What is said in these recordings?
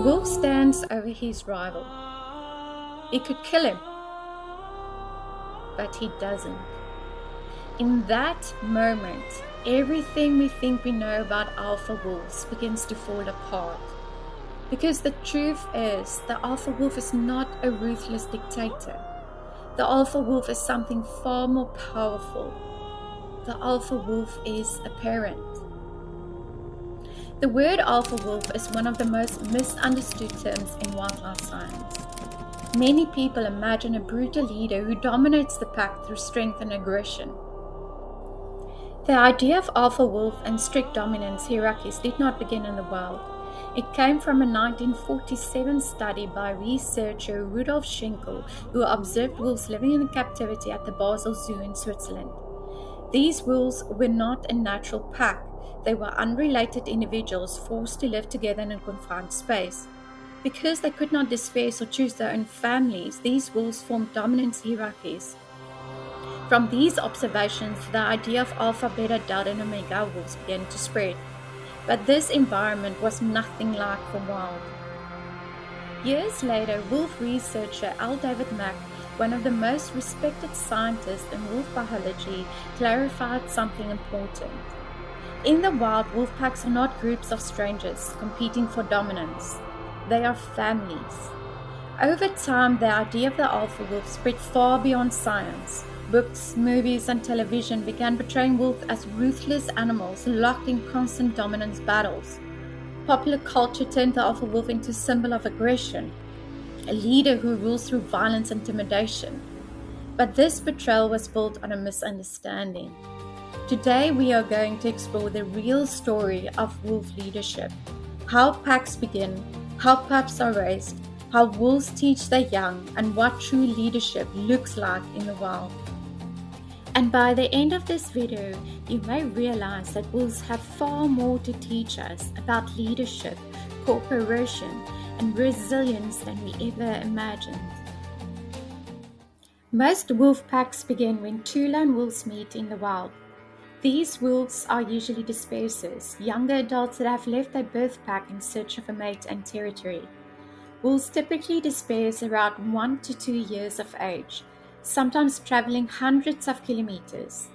wolf stands over his rival. He could kill him, but he doesn't. In that moment, everything we think we know about alpha wolves begins to fall apart. Because the truth is, the alpha wolf is not a ruthless dictator. The alpha wolf is something far more powerful. The alpha wolf is a parent. The word alpha wolf is one of the most misunderstood terms in wildlife science. Many people imagine a brutal leader who dominates the pack through strength and aggression. The idea of alpha wolf and strict dominance hierarchies did not begin in the wild. It came from a 1947 study by researcher Rudolf Schenkel, who observed wolves living in captivity at the Basel Zoo in Switzerland. These wolves were not a natural pack. They were unrelated individuals forced to live together in a confined space. Because they could not disperse or choose their own families, these wolves formed dominance hierarchies. From these observations, the idea of alpha, beta, delta, and omega wolves began to spread. But this environment was nothing like the wild. Years later, wolf researcher L. David Mack, one of the most respected scientists in wolf biology, clarified something important. In the wild, wolf packs are not groups of strangers competing for dominance. They are families. Over time, the idea of the alpha wolf spread far beyond science. Books, movies, and television began portraying wolves as ruthless animals locked in constant dominance battles. Popular culture turned the alpha wolf into a symbol of aggression, a leader who rules through violence and intimidation. But this portrayal was built on a misunderstanding. Today we are going to explore the real story of wolf leadership, how packs begin, how pups are raised, how wolves teach their young, and what true leadership looks like in the wild. And by the end of this video, you may realize that wolves have far more to teach us about leadership, cooperation, and resilience than we ever imagined. Most wolf packs begin when two lone wolves meet in the wild. These wolves are usually dispersers, younger adults that have left their birth pack in search of a mate and territory. Wolves typically disperse around 1 to 2 years of age, sometimes traveling hundreds of kilometers.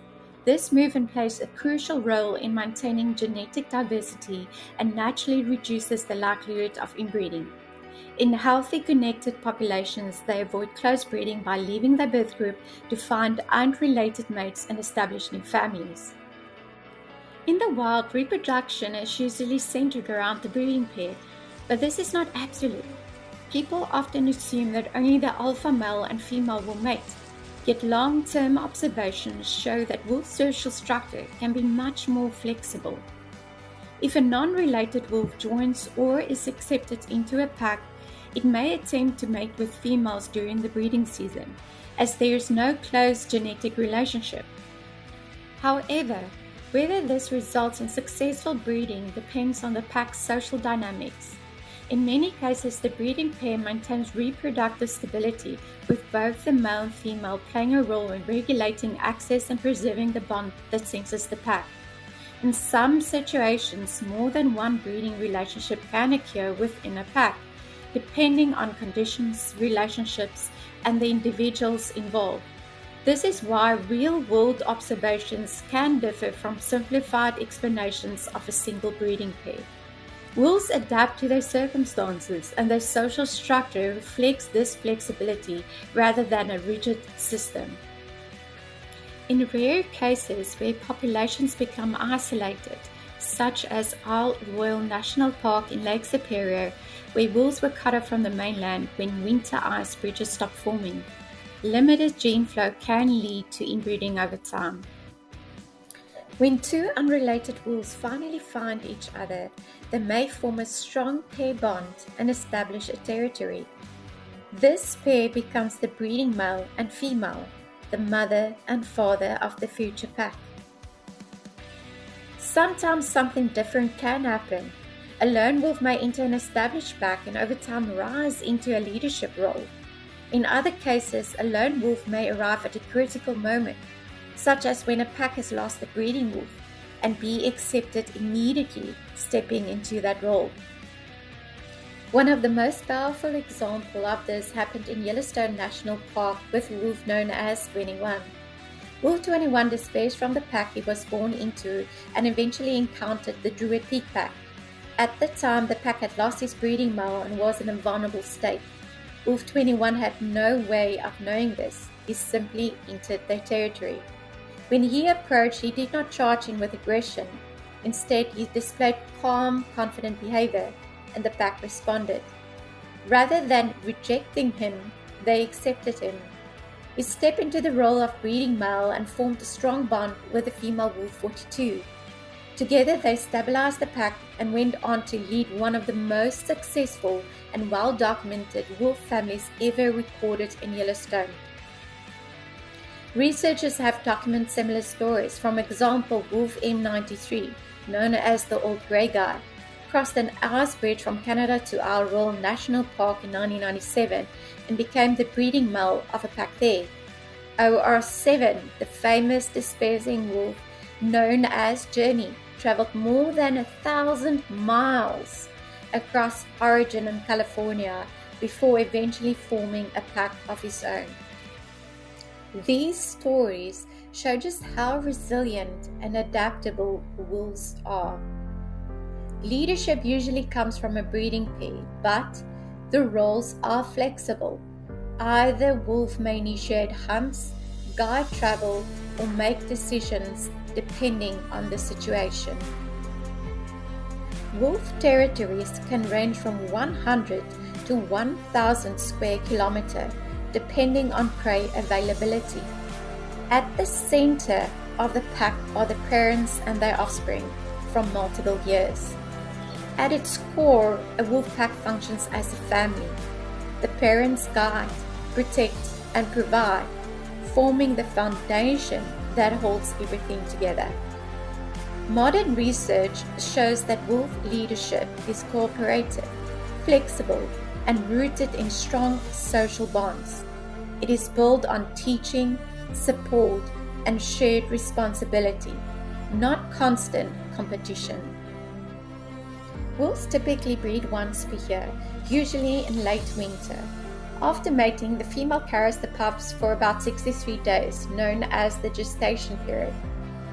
This movement plays a crucial role in maintaining genetic diversity and naturally reduces the likelihood of inbreeding. In healthy, connected populations, they avoid close breeding by leaving their birth group to find unrelated mates and establish new families. In the wild, reproduction is usually centered around the breeding pair, but this is not absolute. People often assume that only the alpha male and female will mate, yet long-term observations show that wolf social structure can be much more flexible. If a non-related wolf joins or is accepted into a pack, it may attempt to mate with females during the breeding season, as there is no close genetic relationship. However, whether this results in successful breeding depends on the pack's social dynamics. In many cases, the breeding pair maintains reproductive stability, with both the male and female playing a role in regulating access and preserving the bond that centers the pack. In some situations, more than one breeding relationship can occur within a pack, depending on conditions, relationships, and the individuals involved. This is why real-world observations can differ from simplified explanations of a single breeding pair. Wolves adapt to their circumstances, and their social structure reflects this flexibility rather than a rigid system. In rare cases where populations become isolated, such as Isle Royale National Park in Lake Superior, where wolves were cut off from the mainland when winter ice bridges stopped forming, limited gene flow can lead to inbreeding over time. When two unrelated wolves finally find each other, they may form a strong pair bond and establish a territory. This pair becomes the breeding male and female, the mother and father of the future pack. Sometimes something different can happen. A lone wolf may enter an established pack and over time rise into a leadership role. In other cases, a lone wolf may arrive at a critical moment, such as when a pack has lost the breeding wolf, and be accepted immediately, stepping into that role. One of the most powerful examples of this happened in Yellowstone National Park with a wolf known as 21. Wolf 21 displaced from the pack he was born into and eventually encountered the Druid Peak pack. At the time, the pack had lost his breeding male and was in a vulnerable state. Wolf 21 had no way of knowing this. He simply entered their territory. When he approached, he did not charge in with aggression. Instead, he displayed calm, confident behavior, and the pack responded. Rather than rejecting him, they accepted him. He stepped into the role of breeding male and formed a strong bond with the female wolf 42. Together they stabilized the pack and went on to lead one of the most successful and well-documented wolf families ever recorded in Yellowstone. Researchers have documented similar stories. For example, Wolf M93, known as the Old Grey Guy, crossed an ice bridge from Canada to Isle Royale National Park in 1997 and became the breeding male of a pack there. OR7, the famous dispersing wolf known as Journey, traveled more than 1,000 miles across Oregon and California before eventually forming a pack of his own. These stories show just how resilient and adaptable wolves are. Leadership usually comes from a breeding pair, but the roles are flexible. Either wolf may initiate hunts, guide travel, or make decisions depending on the situation. Wolf territories can range from 100 to 1,000 square kilometers, depending on prey availability. At the center of the pack are the parents and their offspring from multiple years. At its core, a wolf pack functions as a family. The parents guide, protect, and provide, forming the foundation that holds everything together. Modern research shows that wolf leadership is cooperative, flexible, and rooted in strong social bonds. It is built on teaching, support, and shared responsibility, not constant competition. Wolves typically breed once per year, usually in late winter. After mating, the female carries the pups for about 63 days, known as the gestation period.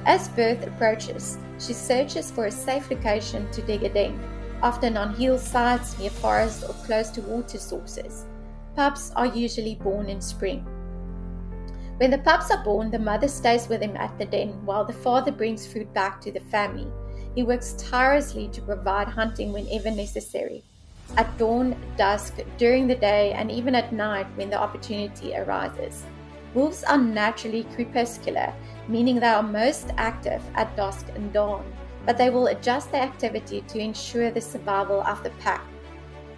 As birth approaches, she searches for a safe location to dig a den, often on hillsides, near forests, or close to water sources. Pups are usually born in spring. When the pups are born, the mother stays with them at the den while the father brings food back to the family. He works tirelessly to provide hunting whenever necessary, at dawn, dusk, during the day, and even at night when the opportunity arises. Wolves are naturally crepuscular, meaning they are most active at dusk and dawn, but they will adjust their activity to ensure the survival of the pack.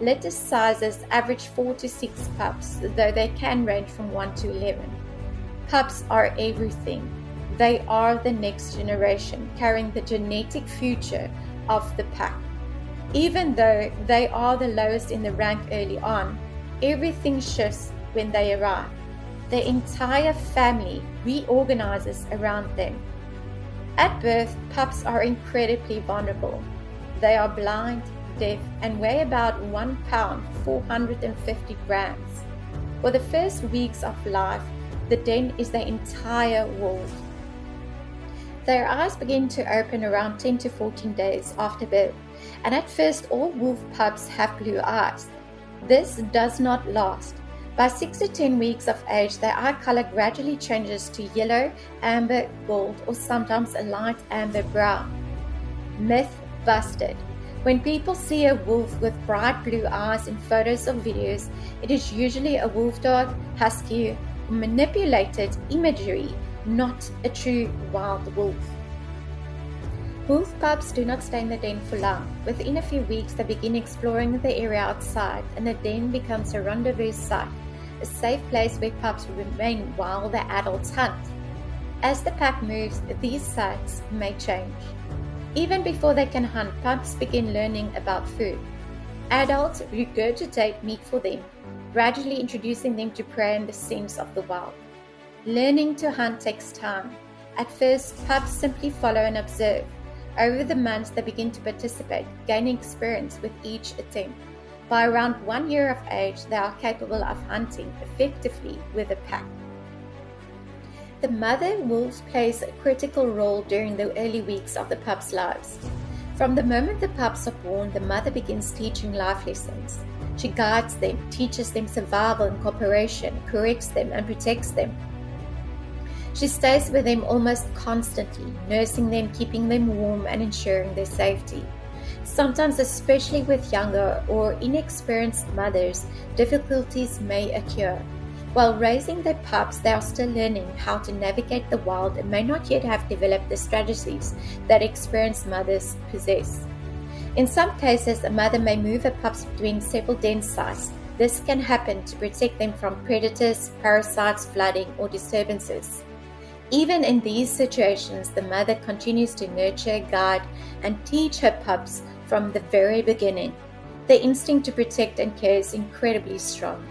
Litter sizes average 4 to 6 pups, though they can range from 1 to 11. Pups are everything. They are the next generation, carrying the genetic future of the pack. Even though they are the lowest in the rank early on, everything shifts when they arrive. The entire family reorganizes around them. At birth, pups are incredibly vulnerable. They are blind, deaf, and weigh about 1 pound, 450 grams. For the first weeks of life, the den is their entire world. Their eyes begin to open around 10 to 14 days after birth, and at first all wolf pups have blue eyes. This does not last. By 6 to 10 weeks of age, their eye color gradually changes to yellow, amber, gold, or sometimes a light amber brown. Myth busted. When people see a wolf with bright blue eyes in photos or videos, it is usually a wolf dog, husky, or manipulated imagery, not a true wild wolf. Wolf pups do not stay in the den for long. Within a few weeks, they begin exploring the area outside, and the den becomes a rendezvous site, a safe place where pups remain while the adults hunt. As the pack moves, these sites may change. Even before they can hunt, pups begin learning about food. Adults regurgitate meat for them, gradually introducing them to prey and the scents of the wild. Learning to hunt takes time. At first, pups simply follow and observe. Over the months, they begin to participate, gaining experience with each attempt. By around 1 year of age, they are capable of hunting effectively with a pack. The mother wolf plays a critical role during the early weeks of the pups' lives. From the moment the pups are born, the mother begins teaching life lessons. She guides them, teaches them survival and cooperation, corrects them, and protects them. She stays with them almost constantly, nursing them, keeping them warm, and ensuring their safety. Sometimes, especially with younger or inexperienced mothers, difficulties may occur. While raising their pups, they are still learning how to navigate the wild and may not yet have developed the strategies that experienced mothers possess. In some cases, a mother may move her pups between several den sites. This can happen to protect them from predators, parasites, flooding, or disturbances. Even in these situations, the mother continues to nurture, guide, and teach her pups from the very beginning. The instinct to protect and care is incredibly strong.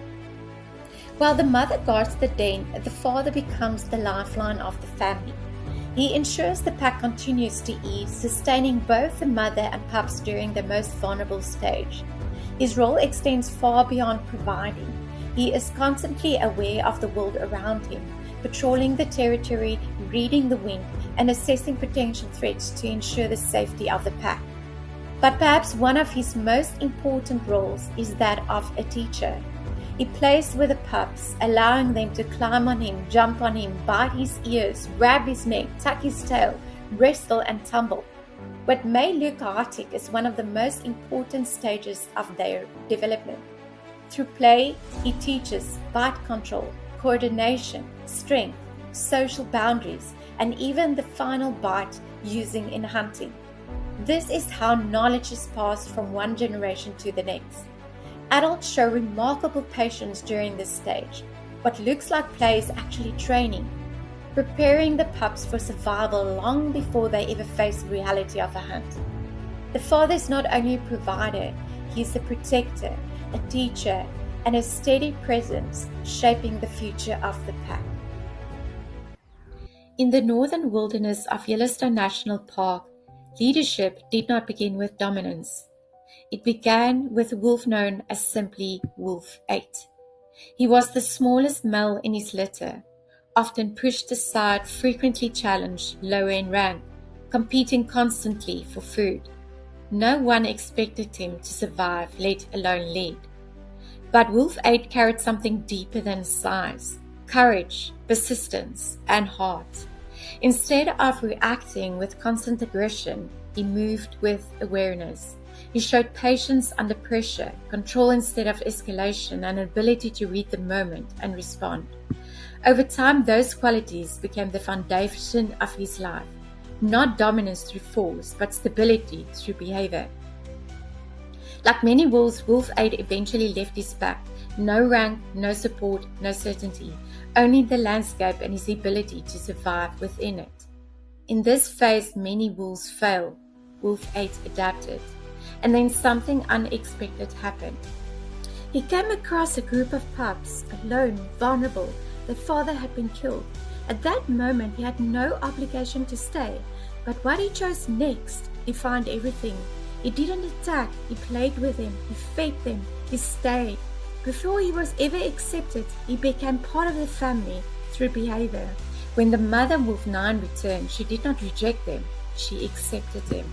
While the mother guards the den, the father becomes the lifeline of the family. He ensures the pack continues to eat, sustaining both the mother and pups during the most vulnerable stage. His role extends far beyond providing. He is constantly aware of the world around him, patrolling the territory, reading the wind, and assessing potential threats to ensure the safety of the pack. But perhaps one of his most important roles is that of a teacher. He plays with the pups, allowing them to climb on him, jump on him, bite his ears, grab his neck, tuck his tail, wrestle and tumble. What may look chaotic is one of the most important stages of their development. Through play, he teaches bite control, coordination, strength, social boundaries, and even the final bite using in hunting. This is how knowledge is passed from one generation to the next. Adults show remarkable patience during this stage. What looks like play is actually training, preparing the pups for survival long before they ever face the reality of a hunt. The father is not only a provider, he is a protector, a teacher, and a steady presence shaping the future of the pack. In the northern wilderness of Yellowstone National Park, leadership did not begin with dominance. It began with a wolf known as simply Wolf 8. He was the smallest male in his litter, often pushed aside, frequently challenged, lower in rank, competing constantly for food. No one expected him to survive, let alone lead. But Wolf 8 carried something deeper than size: courage, persistence, and heart. Instead of reacting with constant aggression, he moved with awareness. He showed patience under pressure, control instead of escalation, and ability to read the moment and respond. Over time, those qualities became the foundation of his life. Not dominance through force, but stability through behavior. Like many wolves, Wolf 8 eventually left his pack. No rank, no support, no certainty. Only the landscape and his ability to survive within it. In this phase, many wolves fail. Wolf 8 adapted. And then something unexpected happened. He came across a group of pups, alone, vulnerable. Their father had been killed. At that moment, he had no obligation to stay. But what he chose next defined everything. He didn't attack, he played with them, he fed them, he stayed. Before he was ever accepted, he became part of the family through behavior. When the mother Wolf 9 returned, she did not reject them, she accepted them.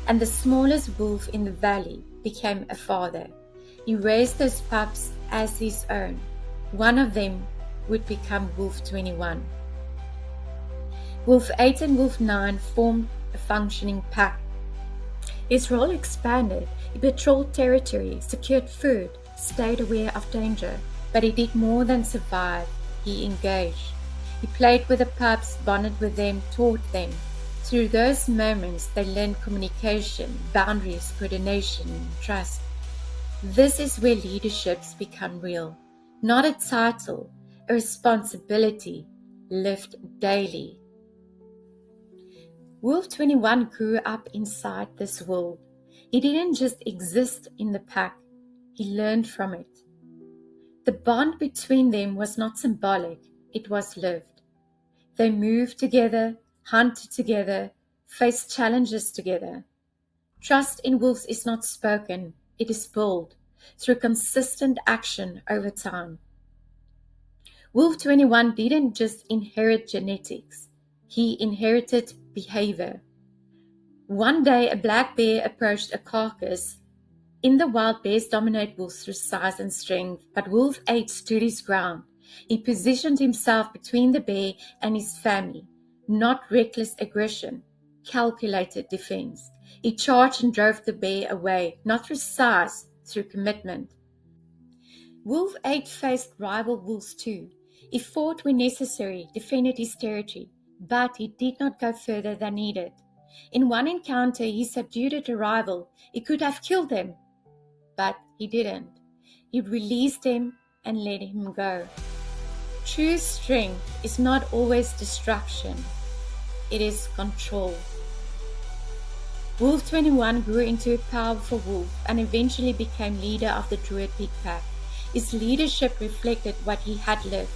And the smallest wolf in the valley became a father. He raised those pups as his own. One of them would become Wolf 21. Wolf 8 and Wolf 9 formed a functioning pack. His role expanded. He patrolled territory, secured food, stayed aware of danger. But he did more than survive. He engaged. He played with the pups, bonded with them, taught them. Through those moments, they learned communication, boundaries, coordination, trust. This is where leaderships become real. Not a title, a responsibility, lived daily. Wolf 21 grew up inside this world. He didn't just exist in the pack, he learned from it. The bond between them was not symbolic, it was lived. They moved together, hunted together, faced challenges together. Trust in wolves is not spoken, it is built. through consistent action over time. Wolf 21 didn't just inherit genetics, he inherited behavior. One day, a black bear approached a carcass. In the wild, bears dominate wolves through size and strength, but Wolf 8 stood his ground. He positioned himself between the bear and his family, not reckless aggression, calculated defense. He charged and drove the bear away, not through size, through commitment. Wolf 8 faced rival wolves too. He fought when necessary, defended his territory, but he did not go further than needed. In one encounter, he subdued a rival. He could have killed them, but he didn't. He released him and let him go. True strength is not always destruction. It is control. Wolf 21 grew into a powerful wolf and eventually became leader of the Druid Peak Pack. His leadership reflected what he had lived: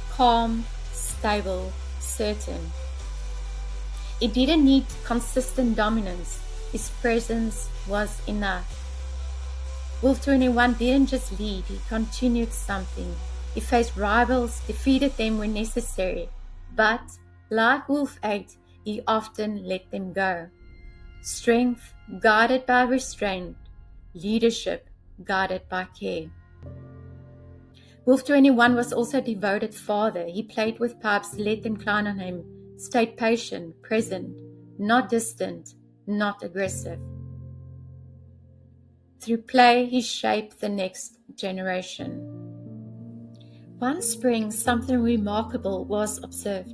calm, stable, certain. He didn't need consistent dominance. His presence was enough. Wolf 21 didn't just lead, he continued something. He faced rivals, defeated them when necessary, but, like Wolf 8, he often let them go. Strength guided by restraint, leadership guided by care. Wolf 21 was also a devoted father. He played with pups, let them climb on him, stayed patient, present, not distant, not aggressive. Through play, he shaped the next generation. One spring, something remarkable was observed.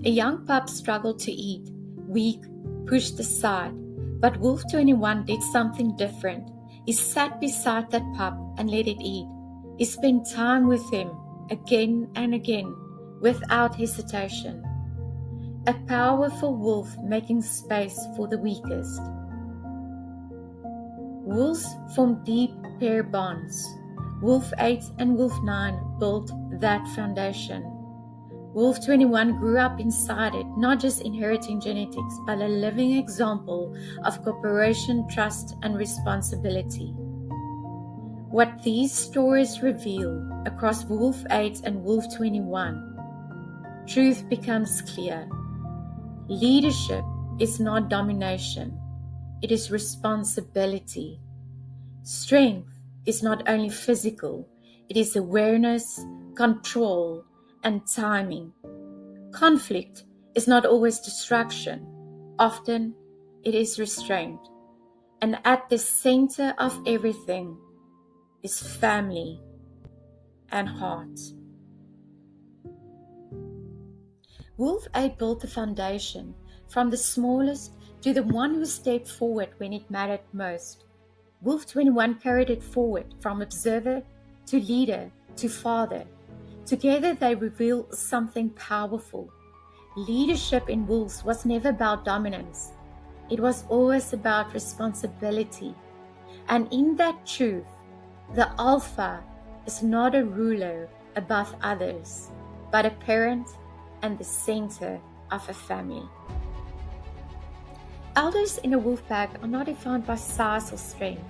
A young pup struggled to eat, weak, pushed aside, but Wolf 21 did something different. He sat beside that pup and let it eat. He spent time with him, again and again, without hesitation. A powerful wolf making space for the weakest. Wolves formed deep pair bonds. Wolf 8 and Wolf 9 built that foundation. Wolf 21 grew up inside it, not just inheriting genetics, but a living example of cooperation, trust, and responsibility. What these stories reveal across Wolf 8 and Wolf 21, truth becomes clear. Leadership is not domination, it is responsibility. Strength is not only physical, it is awareness, control, and timing. Conflict is not always distraction, often it is restraint. And at the center of everything is family and heart. Wolf 8 built the foundation, from the smallest to the one who stepped forward when it mattered most. Wolf 21 carried it forward, from observer to leader to father. Together they reveal something powerful. Leadership in wolves was never about dominance. It was always about responsibility. And in that truth, the alpha is not a ruler above others, but a parent and the center of a family. Elders in a wolf pack are not defined by size or strength.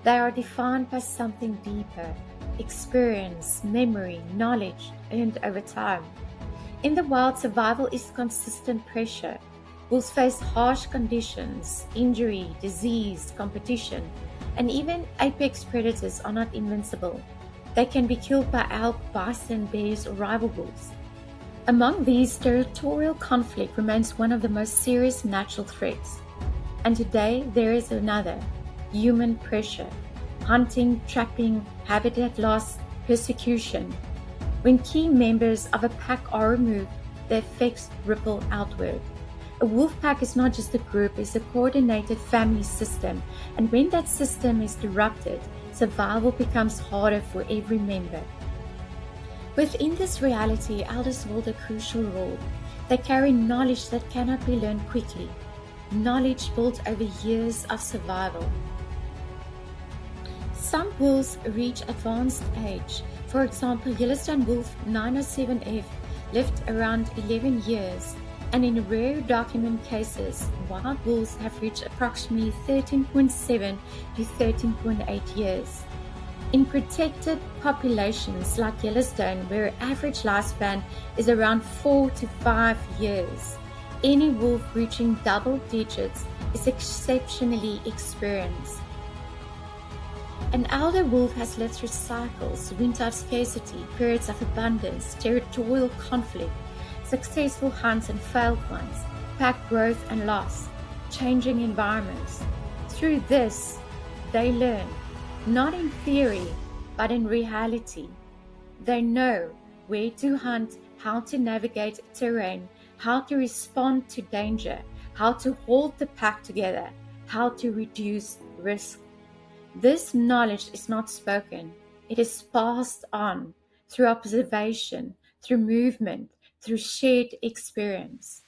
They are defined by something deeper: experience, memory, knowledge earned over time. In the wild, survival is consistent pressure. Wolves face harsh conditions, injury, disease, competition, and even apex predators are not invincible. They can be killed by elk, bison, bears, or rival wolves. Among these, territorial conflict remains one of the most serious natural threats. And today, there is another: human pressure. Hunting, trapping, habitat loss, persecution. When key members of a pack are removed, the effects ripple outward. A wolf pack is not just a group, it's a coordinated family system, and when that system is disrupted, survival becomes harder for every member. Within this reality, elders hold a crucial role. They carry knowledge that cannot be learned quickly, knowledge built over years of survival. Some wolves reach advanced age. For example, Yellowstone wolf 907F lived around 11 years, and in rare document cases, wild wolves have reached approximately 13.7 to 13.8 years. In protected populations like Yellowstone, where average lifespan is around 4 to 5 years, any wolf reaching double digits is exceptionally experienced. An elder wolf has lived through cycles: winter of scarcity, periods of abundance, territorial conflict, successful hunts and failed ones, pack growth and loss, changing environments. Through this, they learn, not in theory, but in reality. They know where to hunt, how to navigate terrain, how to respond to danger, how to hold the pack together, how to reduce risk. This knowledge is not spoken. It is passed on through observation, through movement, through shared experience.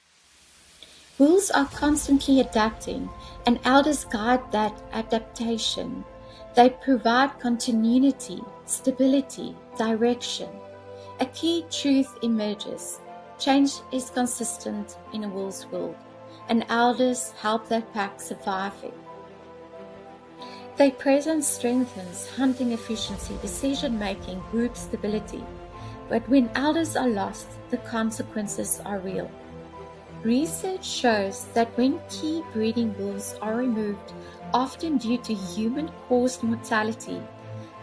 Wolves are constantly adapting, and elders guide that adaptation. They provide continuity, stability, direction. A key truth emerges. Change is consistent in a wolf's world, and elders help their pack survive it. Their presence strengthens hunting efficiency, decision-making, group stability. But when elders are lost, the consequences are real. Research shows that when key breeding wolves are removed, often due to human-caused mortality,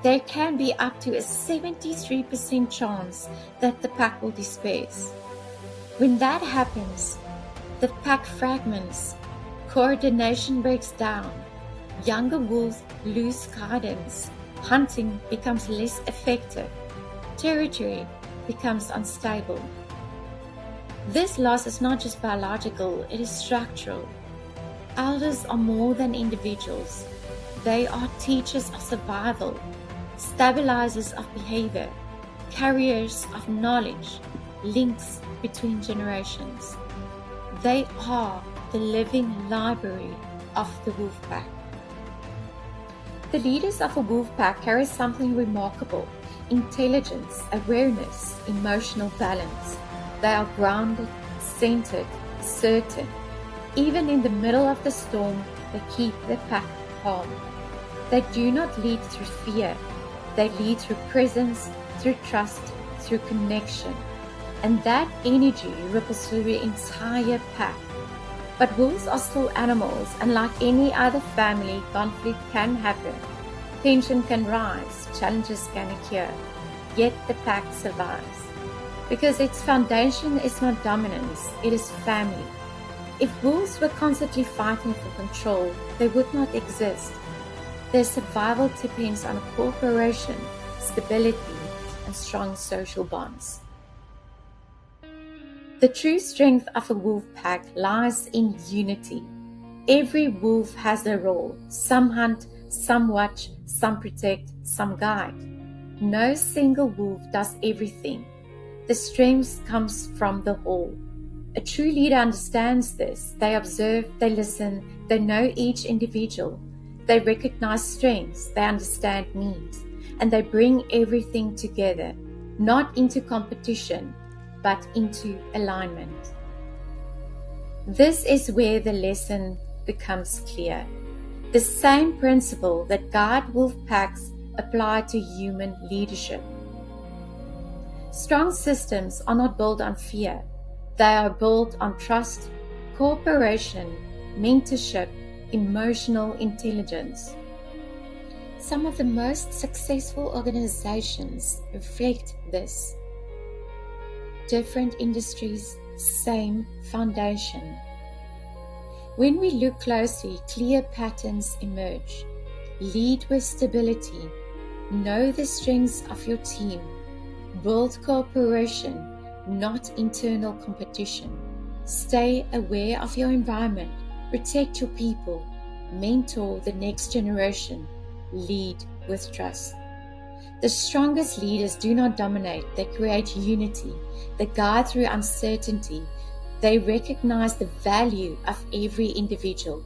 there can be up to a 73% chance that the pack will disperse. When that happens, the pack fragments, coordination breaks down, younger wolves lose guidance, hunting becomes less effective, territory becomes unstable. This loss is not just biological, it is structural. Elders are more than individuals. They are teachers of survival, stabilizers of behavior, carriers of knowledge, links between generations. They are the living library of the wolf pack. The leaders of a wolf pack carry something remarkable: intelligence, awareness, emotional balance. They are grounded, centered, certain. Even in the middle of the storm, they keep the pack calm. They do not lead through fear. They lead through presence, through trust, through connection. And that energy ripples through the entire pack. But wolves are still animals, and like any other family, conflict can happen. Tension can rise, challenges can occur. Yet the pack survives. Because its foundation is not dominance, it is family. If wolves were constantly fighting for control, they would not exist. Their survival depends on cooperation, stability, and strong social bonds. The true strength of a wolf pack lies in unity. Every wolf has a role. Some hunt, some watch, some protect, some guide. No single wolf does everything. The strength comes from the whole. A true leader understands this. They observe, they listen, they know each individual. They recognize strengths, they understand needs, and they bring everything together, not into competition, but into alignment. This is where the lesson becomes clear. The same principle that guide wolf packs apply to human leadership. Strong systems are not built on fear. They are built on trust, cooperation, mentorship, emotional intelligence. Some of the most successful organizations reflect this. Different industries, same foundation. When we look closely, clear patterns emerge. Lead with stability. Know the strengths of your team. Build cooperation, not internal competition. Stay aware of your environment. Protect your people. Mentor the next generation. Lead with trust. The strongest leaders do not dominate. They create unity. They guide through uncertainty. They recognize the value of every individual.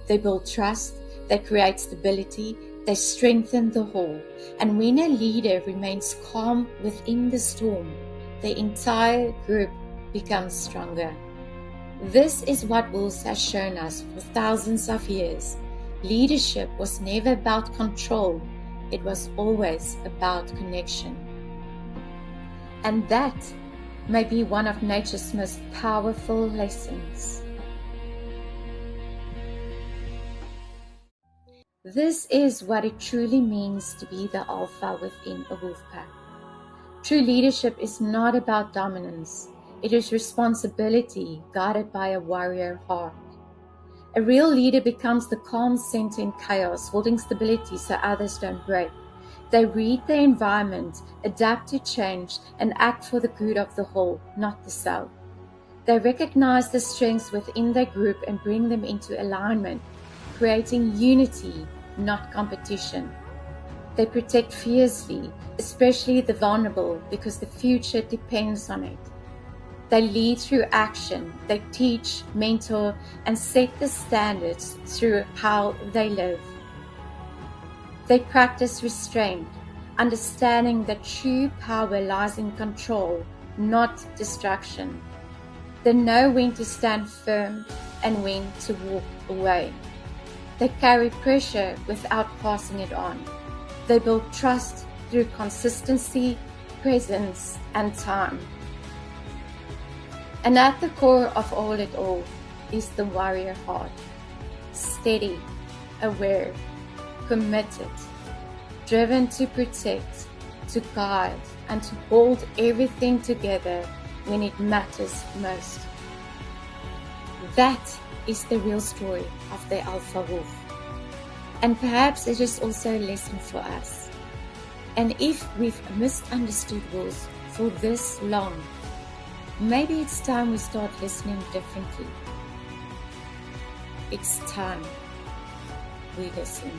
They build trust. They create stability. They strengthen the whole. And when a leader remains calm within the storm, the entire group becomes stronger. This is what wolves has shown us for thousands of years. Leadership was never about control, it was always about connection. And that may be one of nature's most powerful lessons. This is what it truly means to be the alpha within a wolf pack. True leadership is not about dominance. It is responsibility guided by a warrior heart. A real leader becomes the calm center in chaos, holding stability so others don't break. They read the environment, adapt to change, and act for the good of the whole, not the self. They recognize the strengths within their group and bring them into alignment, creating unity, not competition. They protect fiercely, especially the vulnerable, because the future depends on it. They lead through action. They teach, mentor, and set the standards through how they live. They practice restraint, understanding that true power lies in control, not distraction. They know when to stand firm and when to walk away. They carry pressure without passing it on. They build trust through consistency, presence, and time. And at the core of all it all is the warrior heart. Steady, aware, committed, driven to protect, to guide, and to hold everything together when it matters most. That is the real story of the alpha wolf. And perhaps it is also a lesson for us. And if we've misunderstood wolves for this long, maybe it's time we start listening differently. It's time we listen.